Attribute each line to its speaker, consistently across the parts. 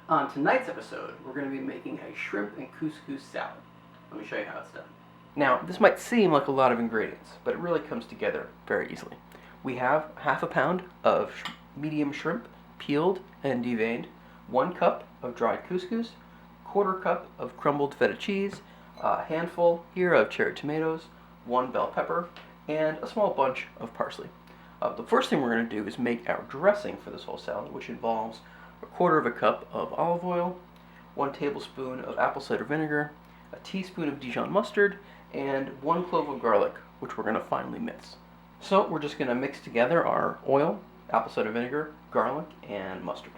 Speaker 1: On tonight's episode, we're going to be making a shrimp and couscous salad. Let me show you how it's done. Now, this might seem like a lot of ingredients, but it really comes together very easily. We have half a pound of medium shrimp, peeled and deveined, 1 cup of dried couscous, 1/4 cup of crumbled feta cheese, a handful here of cherry tomatoes, 1 bell pepper, and a small bunch of parsley. The first thing we're going to do is make our dressing for this whole salad, which involves 1/4 cup of olive oil, 1 tablespoon of apple cider vinegar, a teaspoon of Dijon mustard, and 1 clove of garlic, which we're going to finely mince. So we're just going to mix together our oil, apple cider vinegar, garlic, and mustard.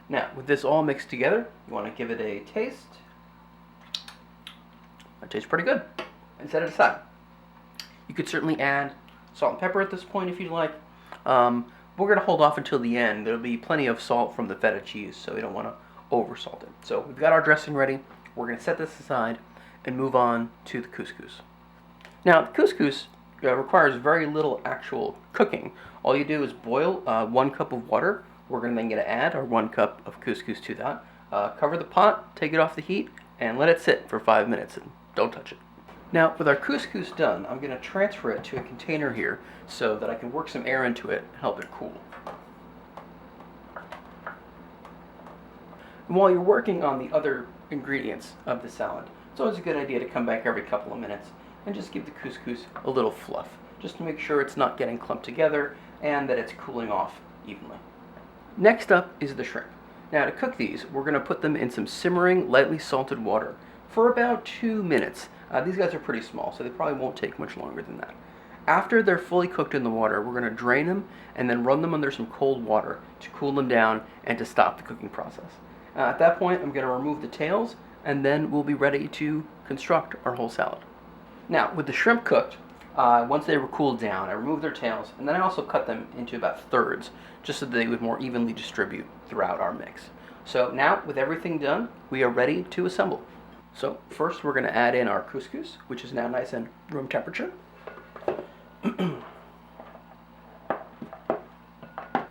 Speaker 1: Now, with this all mixed together, you want to give it a taste. That tastes pretty good. And set it aside. You could certainly add salt and pepper at this point if you'd like. We're going to hold off until the end. There'll be plenty of salt from the feta cheese, so we don't want to over-salt it. So we've got our dressing ready. We're going to set this aside and move on to the couscous. Now, the couscous requires very little actual cooking. All you do is boil 1 cup of water. We're then going to add our 1 cup of couscous to that. Cover the pot, take it off the heat, and let it sit for 5 minutes, and don't touch it. Now, with our couscous done, I'm going to transfer it to a container here so that I can work some air into it and help it cool. And while you're working on the other ingredients of the salad, it's always a good idea to come back every couple of minutes and just give the couscous a little fluff, just to make sure it's not getting clumped together and that it's cooling off evenly. Next up is the shrimp. Now, to cook these, we're going to put them in some simmering, lightly salted water for about 2 minutes. These guys are pretty small, so they probably won't take much longer than that. After they're fully cooked in the water, we're going to drain them and then run them under some cold water to cool them down and to stop the cooking process. At that point, I'm going to remove the tails, and then we'll be ready to construct our whole salad. Now, with the shrimp cooked, once they were cooled down, I removed their tails, and then I also cut them into about thirds, just so that they would more evenly distribute throughout our mix. So now, with everything done, we are ready to assemble. So first we're going to add in our couscous, which is now nice and room temperature.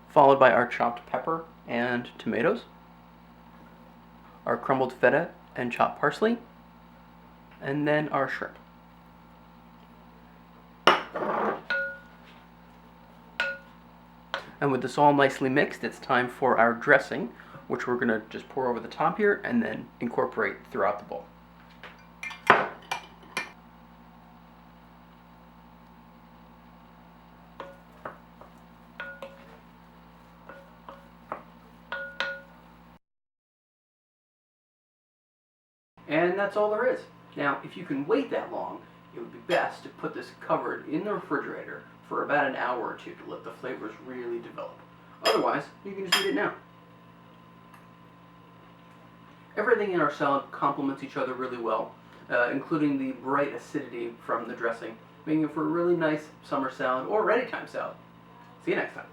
Speaker 1: Followed by our chopped pepper and tomatoes, our crumbled feta and chopped parsley, and then our shrimp. And with this all nicely mixed, it's time for our dressing, which we're going to just pour over the top here and then incorporate throughout the bowl. And that's all there is. Now, if you can wait that long, it would be best to put this covered in the refrigerator for about an hour or 2 to let the flavors really develop. Otherwise, you can just eat it now. Everything in our salad complements each other really well, including the bright acidity from the dressing, making it for a really nice summer salad or anytime salad. See you next time.